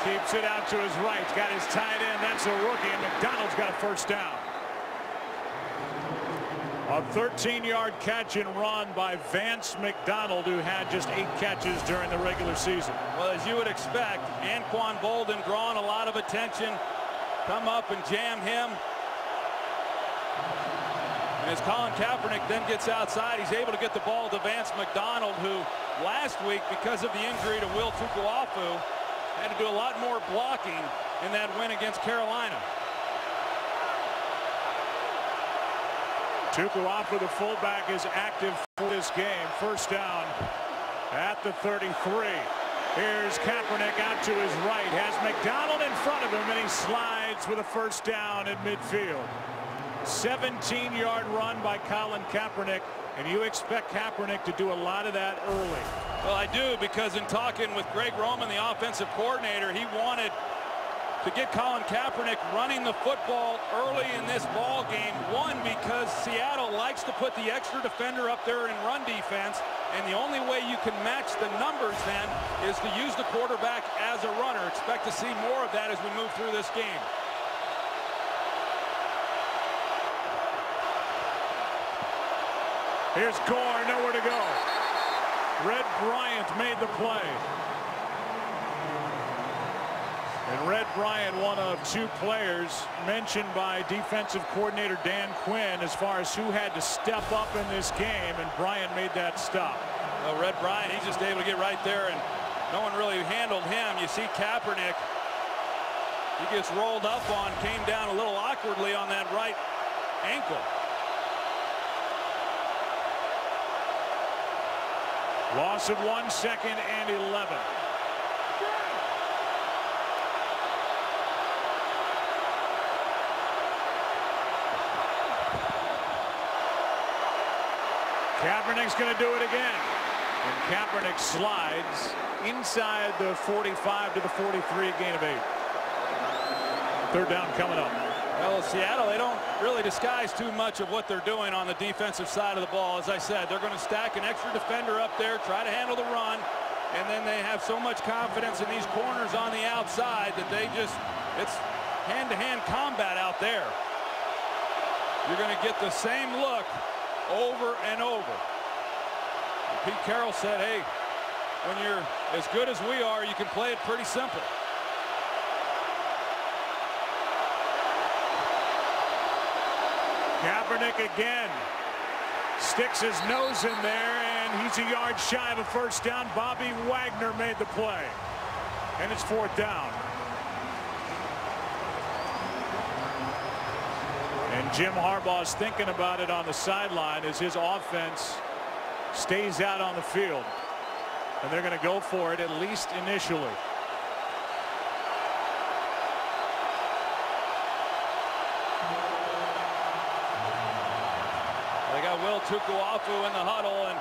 Keeps it out to his right. Got his tight end. That's a rookie. And McDonald's got a first down. A 13-yard catch and run by Vance McDonald, who had just 8 catches during the regular season. Well, as you would expect, Anquan Bolden drawing a lot of attention. Come up and jam him. And as Colin Kaepernick then gets outside, he's able to get the ball to Vance McDonald, who last week, because of the injury to Will Tukuafu, had to do a lot more blocking in that win against Carolina. Tukuafu, the fullback, is active for this game. First down at the 33. Here's Kaepernick out to his right. Has McDonald in front of him, and he slides with a first down at midfield. 17-yard run by Colin Kaepernick, and you expect Kaepernick to do a lot of that early. Well, I do, because in talking with Greg Roman, the offensive coordinator, he wanted to get Colin Kaepernick running the football early in this ball game. One, because Seattle likes to put the extra defender up there in run defense, and the only way you can match the numbers then is to use the quarterback as a runner. Expect to see more of that as we move through this game. Here's Gore, nowhere to go. Red Bryant made the play. And Red Bryant, one of 2 players mentioned by defensive coordinator Dan Quinn as far as who had to step up in this game, and Bryant made that stop. Well, Red Bryant, he's just able to get right there, and no one really handled him. You see Kaepernick, he gets rolled up on, came down a little awkwardly on that right ankle. Loss of 1 second and 11. Kaepernick's going to do it again. And Kaepernick slides inside the 45 to the 43, a gain of 8. Third down coming up. Well, Seattle, they don't really disguise too much of what they're doing on the defensive side of the ball. As I said, they're going to stack an extra defender up there, try to handle the run, and then they have so much confidence in these corners on the outside that they just, it's hand-to-hand combat out there. You're going to get the same look over and over. And Pete Carroll said, hey, when you're as good as we are, you can play it pretty simple. Kaepernick again sticks his nose in there, and he's a yard shy of a first down. Bobby Wagner made the play, and it's 4th down. And Jim Harbaugh's thinking about it on the sideline as his offense stays out on the field, and they're going to go for it, at least initially. Will Tukuafu in the huddle, and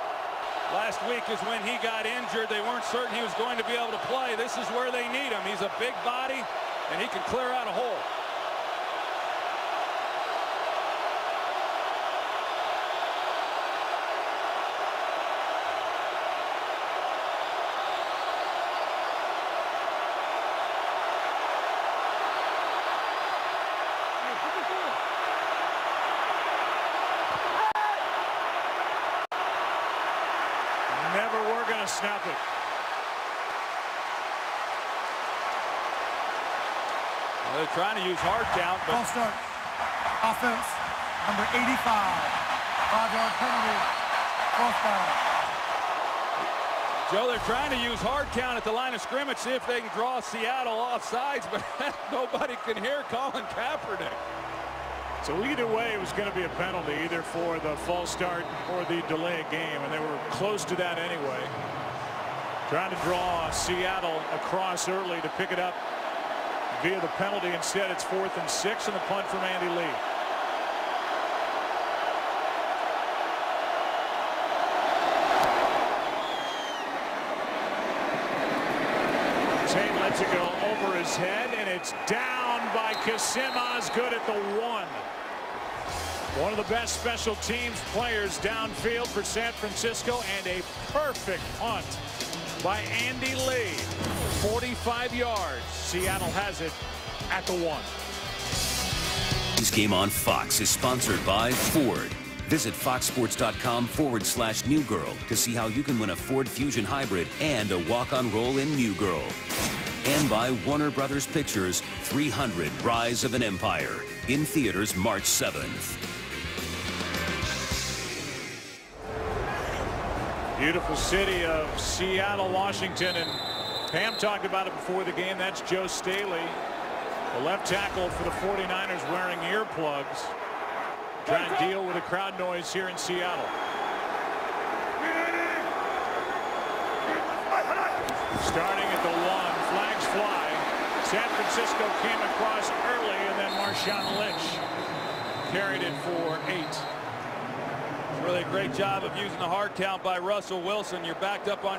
last week is when he got injured. They weren't certain he was going to be able to play. This is where they need him. He's a big body, and he can clear out a hole. Snap it. Well, they're trying to use hard count, but ball start. Offense number 85. 5-yard penalty. 4th down. Joe, they're trying to use hard count at the line of scrimmage, see if they can draw Seattle off sides, but nobody can hear Colin Kaepernick. So either way, it was going to be a penalty, either for the false start or the delay of game, and they were close to that anyway. Trying to draw Seattle across early to pick it up via the penalty. Instead, it's 4th and 6, and the punt from Andy Lee. Tate lets it go over his head, and it's down by Kasim Osgood at the 1. One of the best special teams players downfield for San Francisco, and a perfect punt by Andy Lee. 45 yards. Seattle has it at the 1. This game on Fox is sponsored by Ford. Visit foxsports.com/New Girl to see how you can win a Ford Fusion Hybrid and a walk-on role in New Girl. And by Warner Brothers Pictures' 300 Rise of an Empire. In theaters March 7th. Beautiful city of Seattle, Washington, and Pam talked about it before the game. That's Joe Staley, the left tackle for the 49ers, wearing earplugs, trying to deal with the crowd noise here in Seattle. Starting at the 1, flags fly. San Francisco came across early, and then Marshawn Lynch carried it for 8. Really a great job of using the hard count by Russell Wilson. You're backed up on